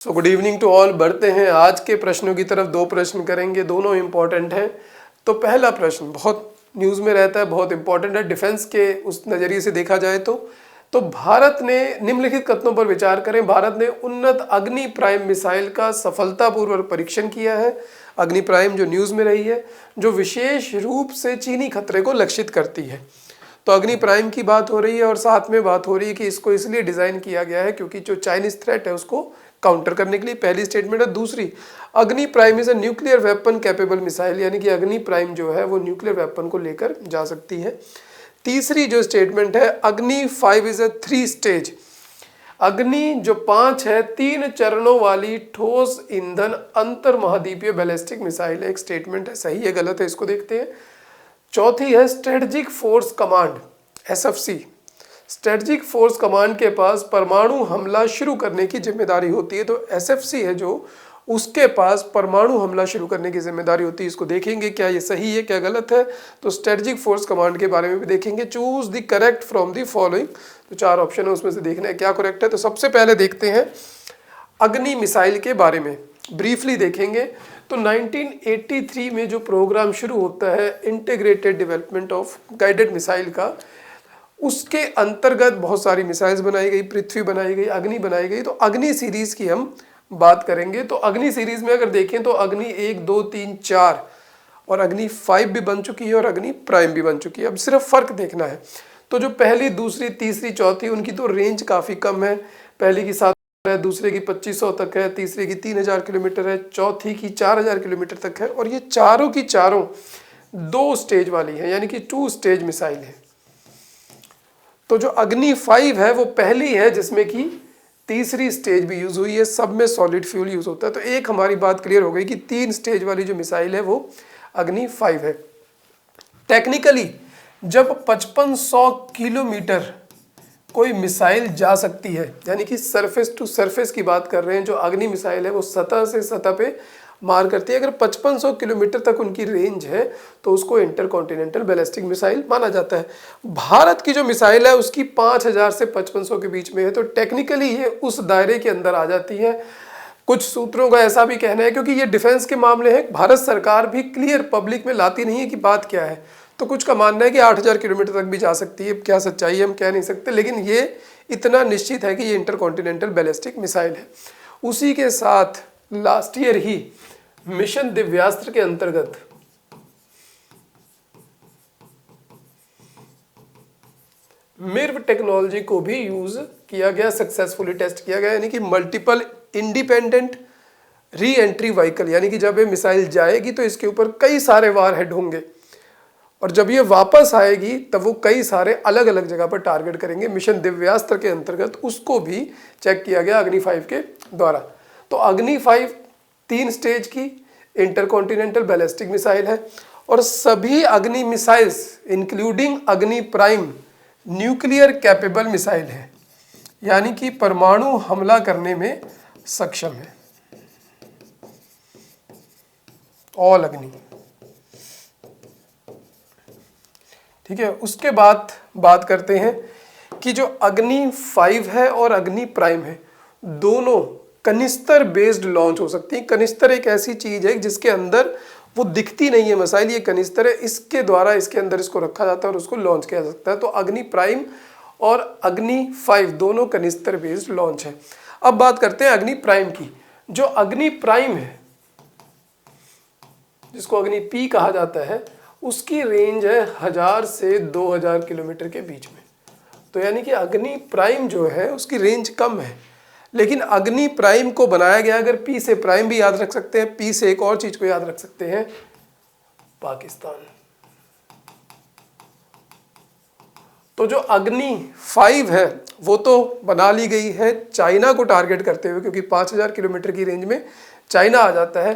So good evening to all. बढ़ते हैं आज के प्रश्नों की तरफ। दो प्रश्न करेंगे, दोनों इंपॉर्टेंट हैं। तो पहला प्रश्न बहुत न्यूज़ में रहता है, बहुत इंपॉर्टेंट है। डिफेंस के उस नज़रिए से देखा जाए तो भारत ने निम्नलिखित कथनों पर विचार करें। भारत ने उन्नत अग्नि प्राइम मिसाइल का सफलतापूर्वक परीक्षण किया है। अग्नि प्राइम जो न्यूज़ में रही है, जो विशेष रूप से चीनी खतरे को लक्षित करती है। तो अग्नि प्राइम की बात हो रही है और साथ में बात हो रही है कि इसको इसलिए डिज़ाइन किया गया है क्योंकि जो चाइनीज थ्रेट है उसको काउंटर करने के लिए। पहली स्टेटमेंट है। दूसरी, अग्नि prime is a nuclear weapon capable missile, यानी कि अग्नि प्राइम जो है वो न्यूक्लियर वेपन को लेकर जा सकती है। तीसरी जो स्टेटमेंट है, अग्नि 5 इज अ 3 स्टेज। अग्नि जो 5 है, 3 चरणों वाली ठोस ईंधन अंतर महाद्वीपीय बैलिस्टिक मिसाइल है। एक स्टेटमेंट है, सही है गलत है इसको देखते हैं। चौथी है strategic force command, SFC. Strategic force command के पास परमाणु हमला शुरू करने की जिम्मेदारी होती है। तो एसएफसी है जो उसके पास परमाणु हमला शुरू करने की जिम्मेदारी होती है। इसको देखेंगे क्या ये सही है क्या गलत है। तो स्ट्रेटजिक फोर्स कमांड के बारे में भी देखेंगे। Choose the correct from the following. तो 4 ऑप्शन है, उसमें से देखना है क्या करेक्ट है। तो सबसे पहले देखते हैं अग्नि मिसाइल के बारे में, ब्रीफली देखेंगे। तो 1983 में जो प्रोग्राम शुरू होता है integrated development of guided missile का, उसके अंतर्गत बहुत सारी मिसाइल्स बनाई गई, पृथ्वी बनाई गई, अग्नि बनाई गई। तो अग्नि सीरीज की हम बात करेंगे। तो अग्नि सीरीज में अगर देखें तो अग्नि 1, 2, 3, 4 और अग्नि 5 भी बन चुकी है और अग्नि प्राइम भी बन चुकी है। अब सिर्फ फर्क देखना है। तो जो पहली, दूसरी, तीसरी, चौथी, उनकी तो रेंज काफ़ी कम है। पहली की 7 है, दूसरे की 2500 तक है, तीसरे की 3000 किलोमीटर है, चौथी की 4000 किलोमीटर तक है। और ये चारों की चारों 2 स्टेज वाली है, यानी कि 2 स्टेज मिसाइल है। तो जो अग्नि 5 है वो पहली है जिसमें कि तीसरी स्टेज भी यूज हुई है। सब में सॉलिड फ्यूल यूज होता है। तो एक हमारी बात क्लियर हो गई कि 3 स्टेज वाली जो मिसाइल है वो अग्नि 5 है। टेक्निकली जब 5500 किलोमीटर कोई मिसाइल जा सकती है, यानी कि सरफेस टू सरफेस की बात कर रहे हैं, जो अग्नि मिसाइल है वो सतह से सतह पे मार करती है। अगर 5500 किलोमीटर तक उनकी रेंज है तो उसको इंटरकॉन्टिनेंटल बैलिस्टिक मिसाइल माना जाता है। भारत की जो मिसाइल है उसकी 5000 से 5500 के बीच में है। तो टेक्निकली ये उस दायरे के अंदर आ जाती है। कुछ सूत्रों का ऐसा भी कहना है, क्योंकि ये डिफेंस के मामले हैं, भारत सरकार भी क्लियर पब्लिक में लाती नहीं है कि बात क्या है। तो कुछ का मानना है कि 8000 किलोमीटर तक भी जा सकती है। क्या सच्चाई है हम कह नहीं सकते, लेकिन ये इतना निश्चित है कि ये इंटरकॉन्टिनेंटल बैलिस्टिक मिसाइल है। उसी के साथ लास्ट ईयर ही मिशन दिव्यास्त्र के अंतर्गत मिर्व टेक्नोलॉजी को भी यूज किया गया, सक्सेसफुली टेस्ट किया गया, यानी कि multiple independent re entry vehicle. यानी कि जब ये मिसाइल जाएगी तो इसके ऊपर कई सारे वार हेड होंगे और जब ये वापस आएगी तब वो कई सारे अलग अलग जगह पर टारगेट करेंगे। मिशन दिव्यास्त्र के अंतर्गत उसको भी चेक किया गया अग्नि 5 के द्वारा। तो अग्नि 5 3 स्टेज की इंटरकॉन्टिनेंटल बैलिस्टिक मिसाइल है और सभी अग्नि मिसाइल्स इंक्लूडिंग अग्नि प्राइम न्यूक्लियर कैपेबल मिसाइल है, यानी कि परमाणु हमला करने में सक्षम है। ऑल अग्नि, ठीक है। उसके बाद बात करते हैं कि जो अग्नि 5 है और अग्नि प्राइम है, दोनों कनिस्तर बेस्ड लॉन्च हो सकती है। कनिस्तर एक ऐसी चीज है जिसके अंदर वो दिखती नहीं है मिसाइल, ये कनिस्तर है, इसके द्वारा इसके अंदर इसको रखा जाता है और उसको लॉन्च किया जा सकता है। तो अग्नि प्राइम और अग्नि 5 दोनों कनिस्तर बेस्ड लॉन्च है। अब बात करते हैं अग्नि प्राइम की। जो अग्नि प्राइम है, जिसको अग्नि पी कहा जाता है, उसकी रेंज है 1000 से 2000 किलोमीटर के बीच में। तो यानी कि अग्नि प्राइम जो है उसकी रेंज कम है, लेकिन अग्नि प्राइम को बनाया गया, अगर पी से प्राइम भी याद रख सकते हैं, पी से एक और चीज को याद रख सकते हैं, पाकिस्तान। तो जो अग्नि 5 है वो तो बना ली गई है चाइना को टारगेट करते हुए, क्योंकि 5000 किलोमीटर की रेंज में चाइना आ जाता है।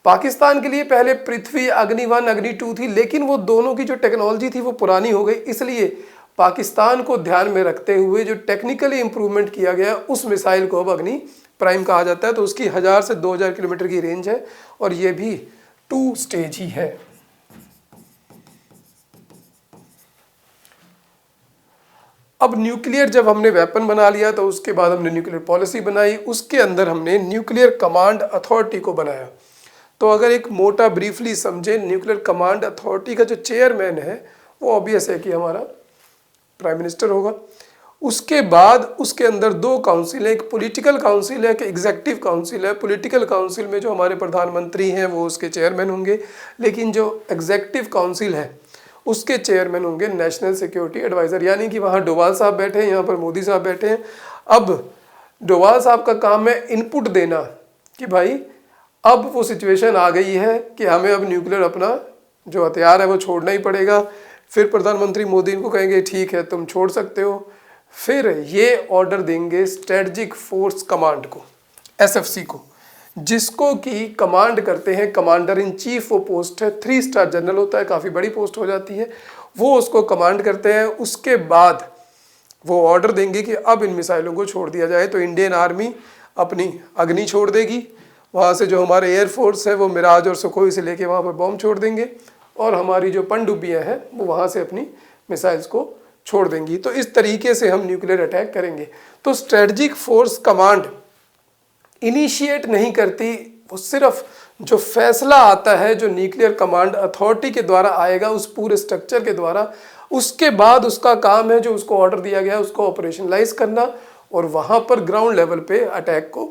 पाकिस्तान के लिए पहले पृथ्वी अग्नि 1 अग्नि 2 थी, लेकिन वो दोनों की जो टेक्नोलॉजी थी वो पुरानी हो गई, इसलिए पाकिस्तान को ध्यान में रखते हुए जो टेक्निकली इंप्रूवमेंट किया गया उस मिसाइल को अब अग्नि प्राइम कहा जाता है। तो उसकी 1000 से 2000 किलोमीटर की रेंज है और ये भी 2 स्टेज ही है। अब न्यूक्लियर जब हमने वेपन बना लिया तो उसके बाद हमने न्यूक्लियर पॉलिसी बनाई, उसके अंदर हमने न्यूक्लियर कमांड अथॉरिटी को बनाया। तो अगर एक मोटा ब्रीफली समझे, न्यूक्लियर कमांड अथॉरिटी का जो चेयरमैन है वो ऑब्वियस है कि हमारा प्राइम मिनिस्टर होगा। उसके बाद उसके अंदर दो काउंसिल है, एक पॉलिटिकल काउंसिल है, एक एग्जीक्यूटिव काउंसिल है। पॉलिटिकल काउंसिल में जो हमारे प्रधानमंत्री हैं वो उसके चेयरमैन होंगे, लेकिन जो एग्जीक्यूटिव काउंसिल है उसके चेयरमैन होंगे नेशनल सिक्योरिटी एडवाइज़र, यानी कि वहाँ डोभाल साहब बैठे हैं, यहाँ पर मोदी साहब बैठे हैं। अब डोभाल साहब का काम है इनपुट देना कि भाई अब वो सिचुएशन आ गई है कि हमें अब न्यूक्लियर अपना जो हथियार है वो छोड़ना ही पड़ेगा। फिर प्रधानमंत्री मोदी इनको कहेंगे ठीक है तुम छोड़ सकते हो। फिर ये ऑर्डर देंगे स्ट्रेटजिक फोर्स कमांड को, एसएफसी को, जिसको कि कमांड करते हैं कमांडर इन चीफ। वो पोस्ट है 3 स्टार जनरल होता है, काफ़ी बड़ी पोस्ट हो जाती है, वो उसको कमांड करते हैं। उसके बाद वो ऑर्डर देंगे कि अब इन मिसाइलों को छोड़ दिया जाए। तो इंडियन आर्मी अपनी अग्नि छोड़ देगी, वहाँ से जो हमारे एयरफोर्स है वो मिराज और सुखोई से लेके वहाँ पर बॉम्ब छोड़ देंगे, और हमारी जो पनडुब्बियाँ हैं वो वहाँ से अपनी मिसाइल्स को छोड़ देंगी। तो इस तरीके से हम न्यूक्लियर अटैक करेंगे। तो स्ट्रेटजिक फोर्स कमांड इनिशिएट नहीं करती, वो सिर्फ जो फैसला आता है जो न्यूक्लियर कमांड अथॉरिटी के द्वारा आएगा उस पूरे स्ट्रक्चर के द्वारा, उसके बाद उसका काम है जो उसको ऑर्डर दिया गया है उसको ऑपरेशनलाइज करना और वहाँ पर ग्राउंड लेवल पे अटैक को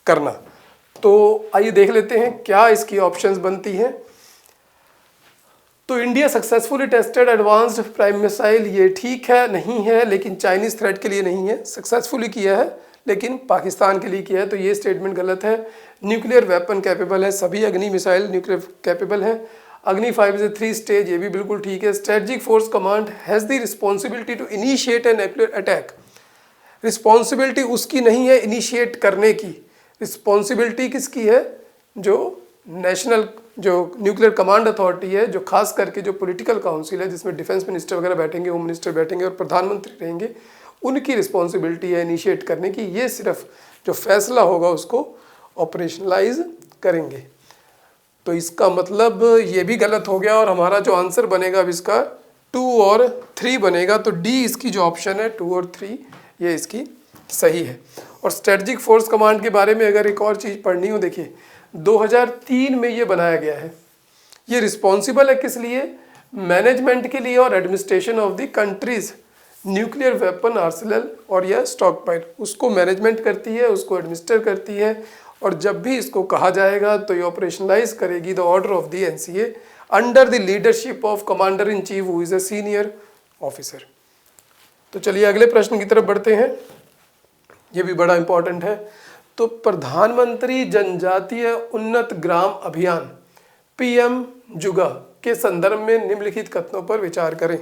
करना। तो आइए देख लेते हैं क्या इसकी ऑप्शंस बनती हैं। तो India successfully tested advanced prime missile, ये ठीक है, नहीं है, लेकिन चाइनीज थ्रेट के लिए नहीं है। सक्सेसफुली किया है लेकिन पाकिस्तान के लिए किया है, तो ये स्टेटमेंट गलत है। न्यूक्लियर वेपन कैपेबल है, सभी अग्नि मिसाइल न्यूक्लियर कैपेबल है। अग्नि 5 इज 3 स्टेज, ये भी बिल्कुल ठीक है। Strategic force command has the responsibility to initiate an nuclear attack, responsibility उसकी नहीं है इनिशिएट करने की, रिस्पॉन्सिबिलिटी किसकी है, जो नेशनल जो न्यूक्लियर कमांड अथॉरिटी है, जो खास करके जो पॉलिटिकल काउंसिल है जिसमें डिफेंस मिनिस्टर वगैरह बैठेंगे, होम मिनिस्टर बैठेंगे और प्रधानमंत्री रहेंगे, उनकी रिस्पॉन्सिबिलिटी है इनिशिएट करने की। ये सिर्फ जो फैसला होगा उसको ऑपरेशनलाइज करेंगे। तो इसका मतलब ये भी गलत हो गया और हमारा जो आंसर बनेगा अब इसका 2 और 3 बनेगा। तो डी इसकी जो ऑप्शन है 2 और 3 ये इसकी सही है। और स्ट्रेटजिक फोर्स कमांड के बारे में अगर एक और चीज़ पढ़नी हो, देखिए 2003 में ये बनाया गया है। ये रिस्पॉन्सिबल है किस लिए, मैनेजमेंट के लिए और administration of the countries nuclear weapon Arsenal और यह स्टॉक पाइल, उसको मैनेजमेंट करती है, उसको एडमिनिस्टर करती है। और जब भी इसको कहा जाएगा तो ये ऑपरेशनलाइज करेगी the order of the NCA under the leadership of commander in chief who is a senior officer. तो चलिए अगले प्रश्न की तरफ बढ़ते हैं, ये भी बड़ा इंपॉर्टेंट है। तो प्रधानमंत्री जनजातीय उन्नत ग्राम अभियान पीएम जुगा के संदर्भ में निम्नलिखित कथनों पर विचार करें।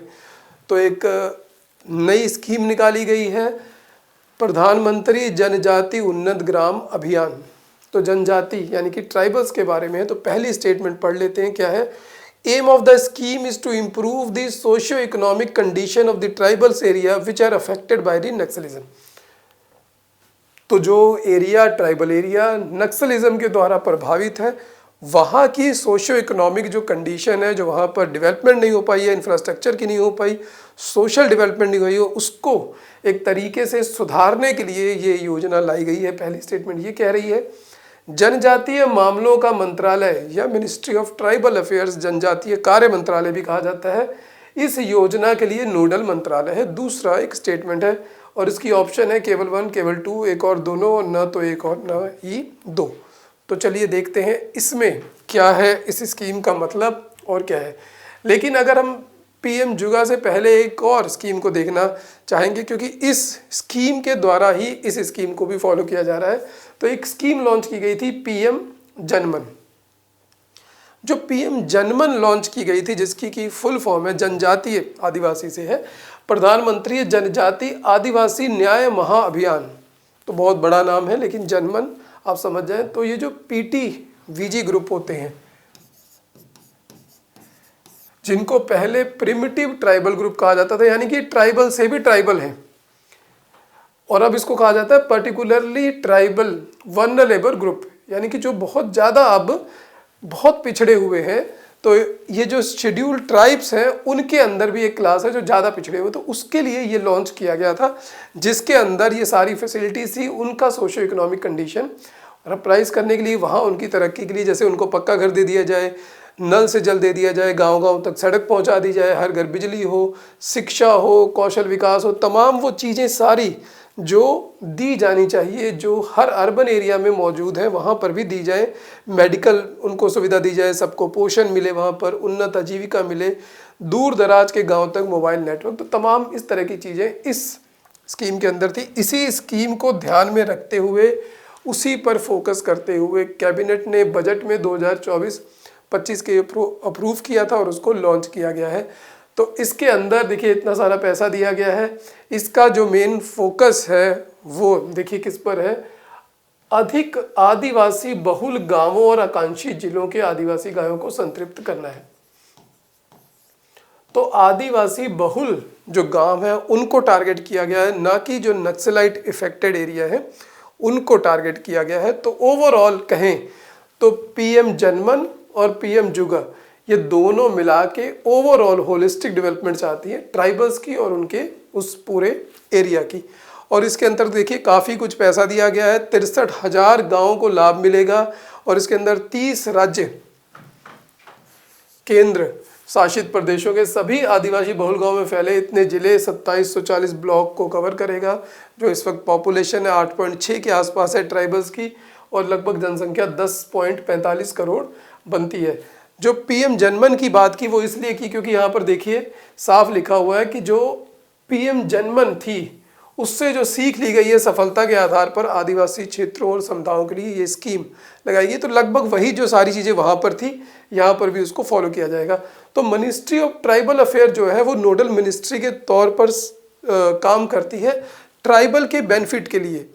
तो एक नई स्कीम निकाली गई है प्रधानमंत्री जनजाति उन्नत ग्राम अभियान। तो जनजाति यानी कि ट्राइबल्स के बारे में है। तो पहली स्टेटमेंट पढ़ लेते हैं, क्या है, aim of the scheme is to improve the socio economic condition of the tribals area which are affected by the naxalism. तो जो एरिया ट्राइबल एरिया नक्सलिज्म के द्वारा प्रभावित है, वहाँ की सोशियो इकोनॉमिक जो कंडीशन है, जो वहाँ पर डेवलपमेंट नहीं हो पाई है, इंफ्रास्ट्रक्चर की नहीं हो पाई, सोशल डेवलपमेंट नहीं हुई हो, उसको एक तरीके से सुधारने के लिए ये योजना लाई गई है। पहली स्टेटमेंट ये कह रही है जनजातीय मामलों का मंत्रालय या मिनिस्ट्री ऑफ ट्राइबल अफेयर्स, जनजातीय कार्य मंत्रालय भी कहा जाता है, इस योजना के लिए नोडल मंत्रालय है। दूसरा एक स्टेटमेंट है और इसकी ऑप्शन है केवल 1, केवल 2, एक और दोनों, न तो एक और न ही 2। तो चलिए देखते हैं इसमें क्या है, इस स्कीम का मतलब और क्या है। लेकिन अगर हम पीएम जुगा से पहले एक और स्कीम को देखना चाहेंगे, क्योंकि इस स्कीम के द्वारा ही इस स्कीम को भी फॉलो किया जा रहा है। तो एक स्कीम लॉन्च की गई थी पीएम जनमन। जो पीएम जनमन लॉन्च की गई थी, जिसकी की फुल फॉर्म है जनजातीय आदिवासी से है प्रधानमंत्री जनजाति आदिवासी न्याय महाअभियान। तो बहुत बड़ा नाम है, लेकिन जनमन आप समझ जाएं। तो ये जो पीटीवीजी ग्रुप होते हैं, जिनको पहले प्रिमिटिव ट्राइबल ग्रुप कहा जाता था, यानी कि ट्राइबल से भी ट्राइबल है, और अब इसको कहा जाता है पर्टिकुलरली ट्राइबल वल्नरेबल ग्रुप, यानी कि जो बहुत ज़्यादा अब बहुत पिछड़े हुए हैं। तो ये जो शेड्यूल ट्राइब्स हैं उनके अंदर भी एक क्लास है जो ज़्यादा पिछड़े हुए, तो उसके लिए ये लॉन्च किया गया था, जिसके अंदर ये सारी फैसिलिटीज़ थी, उनका सोशो इकोनॉमिक कंडीशन और अप्राइज करने के लिए वहाँ उनकी तरक्की के लिए, जैसे उनको पक्का घर दे दिया जाए, नल से जल दे दिया जाए, गांव-गांव तक सड़क पहुंचा दी जाए, हर घर बिजली हो, शिक्षा हो, कौशल विकास हो, तमाम वो चीज़ें सारी जो दी जानी चाहिए, जो हर अर्बन एरिया में मौजूद है वहाँ पर भी दी जाए। मेडिकल उनको सुविधा दी जाए, सबको पोषण मिले, वहाँ पर उन्नत आजीविका मिले, दूर दराज के गाँव तक मोबाइल नेटवर्क, तो तमाम इस तरह की चीज़ें इस स्कीम के अंदर थी। इसी स्कीम को ध्यान में रखते हुए, उसी पर फोकस करते हुए कैबिनेट ने बजट में 2024-25 के अप्रूव किया था और उसको लॉन्च किया गया है। तो इसके अंदर देखिए इतना सारा पैसा दिया गया है। इसका जो मेन फोकस है वो देखिए किस पर है, अधिक आदिवासी बहुल गांवों और आकांक्षी जिलों के आदिवासी गायों को संतृप्त करना है। तो आदिवासी बहुल जो गांव है उनको टारगेट किया गया है, ना कि जो नक्सलाइट इफेक्टेड एरिया है उनको टारगेट किया गया है। तो ओवरऑल कहें तो पीएम जनमन और पीएम जुगा ये दोनों मिला के ओवरऑल होलिस्टिक डेवलपमेंट चाहती है ट्राइबल्स की और उनके उस पूरे एरिया की। और इसके अंदर देखिए काफ़ी कुछ पैसा दिया गया है, 63,000 गाँवों को लाभ मिलेगा और इसके अंदर 30 राज्य केंद्र शासित प्रदेशों के सभी आदिवासी बहुल गांव में फैले इतने जिले 2740 ब्लॉक को कवर करेगा। जो इस वक्त पॉपुलेशन है 8.6 के आसपास है ट्राइबल्स की, और लगभग जनसंख्या 10.45 करोड़ बनती है। जो पीएम जनमन की बात की वो इसलिए की क्योंकि यहाँ पर देखिए साफ लिखा हुआ है कि जो पीएम जनमन थी उससे जो सीख ली गई है, सफलता के आधार पर आदिवासी क्षेत्रों और समुदायों के लिए ये स्कीम लगाई गई। तो लगभग वही जो सारी चीज़ें वहाँ पर थी यहाँ पर भी उसको फॉलो किया जाएगा। तो मिनिस्ट्री ऑफ ट्राइबल अफेयर जो है वो नोडल मिनिस्ट्री के तौर पर काम करती है ट्राइबल के बेनिफिट के लिए।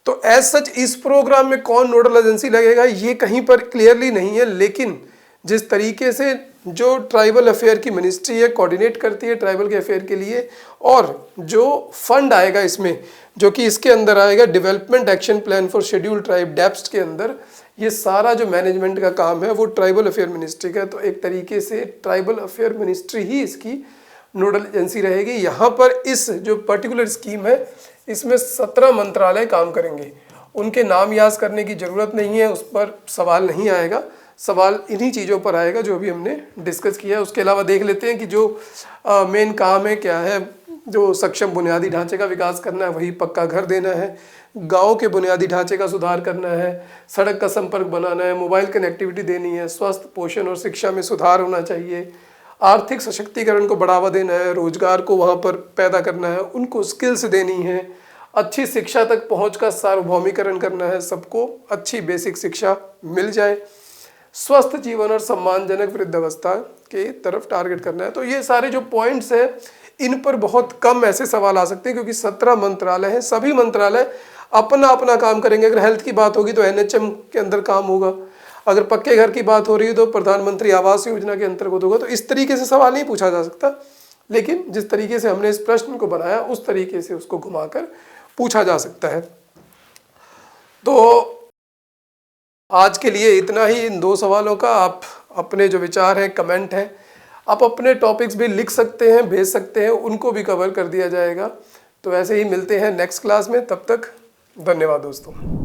तो एज सच इस प्रोग्राम में कौन नोडल एजेंसी लगेगा ये कहीं पर क्लियरली नहीं है, लेकिन जिस तरीके से जो ट्राइबल अफेयर की मिनिस्ट्री है कोऑर्डिनेट करती है ट्राइबल के अफेयर के लिए, और जो फंड आएगा इसमें जो कि इसके अंदर आएगा development action plan for schedule tribe डेप्स के अंदर, ये सारा जो मैनेजमेंट का काम है वो ट्राइबल अफेयर मिनिस्ट्री का है। तो एक तरीके से ट्राइबल अफेयर मिनिस्ट्री ही इसकी नोडल एजेंसी रहेगी। यहाँ पर इस जो पर्टिकुलर स्कीम है इसमें 17 मंत्रालय काम करेंगे। उनके नाम याद करने की ज़रूरत नहीं है, उस पर सवाल नहीं आएगा, सवाल इन्हीं चीज़ों पर आएगा जो अभी हमने डिस्कस किया है। उसके अलावा देख लेते हैं कि जो मेन काम है क्या है। जो सक्षम बुनियादी ढांचे का विकास करना है, वही पक्का घर देना है, गांव के बुनियादी ढांचे का सुधार करना है, सड़क का संपर्क बनाना है, मोबाइल कनेक्टिविटी देनी है, स्वस्थ पोषण और शिक्षा में सुधार होना चाहिए, आर्थिक सशक्तिकरण को बढ़ावा देना है, रोजगार को वहाँ पर पैदा करना है, उनको स्किल्स देनी है, अच्छी शिक्षा तक पहुँच का सार्वभौमिकरण करना है, सबको अच्छी बेसिक शिक्षा मिल जाए, स्वस्थ जीवन और सम्मानजनक वृद्धावस्था के तरफ टारगेट करना है। तो ये सारे जो पॉइंट्स हैं इन पर बहुत कम ऐसे सवाल आ सकते हैं क्योंकि 17 मंत्रालय हैं, सभी मंत्रालय अपना अपना काम करेंगे। अगर हेल्थ की बात होगी तो एनएचएम के अंदर काम होगा, अगर पक्के घर की बात हो रही है तो प्रधानमंत्री आवास योजना के अंतर्गत होगा। तो इस तरीके से सवाल नहीं पूछा जा सकता, लेकिन जिस तरीके से हमने इस प्रश्न को बनाया उस तरीके से उसको घुमाकर पूछा जा सकता है। तो आज के लिए इतना ही इन 2 सवालों का। आप अपने जो विचार हैं, कमेंट हैं, आप अपने टॉपिक्स भी लिख सकते हैं, भेज सकते हैं, उनको भी कवर कर दिया जाएगा। तो ऐसे ही मिलते हैं नेक्स्ट क्लास में, तब तक धन्यवाद दोस्तों।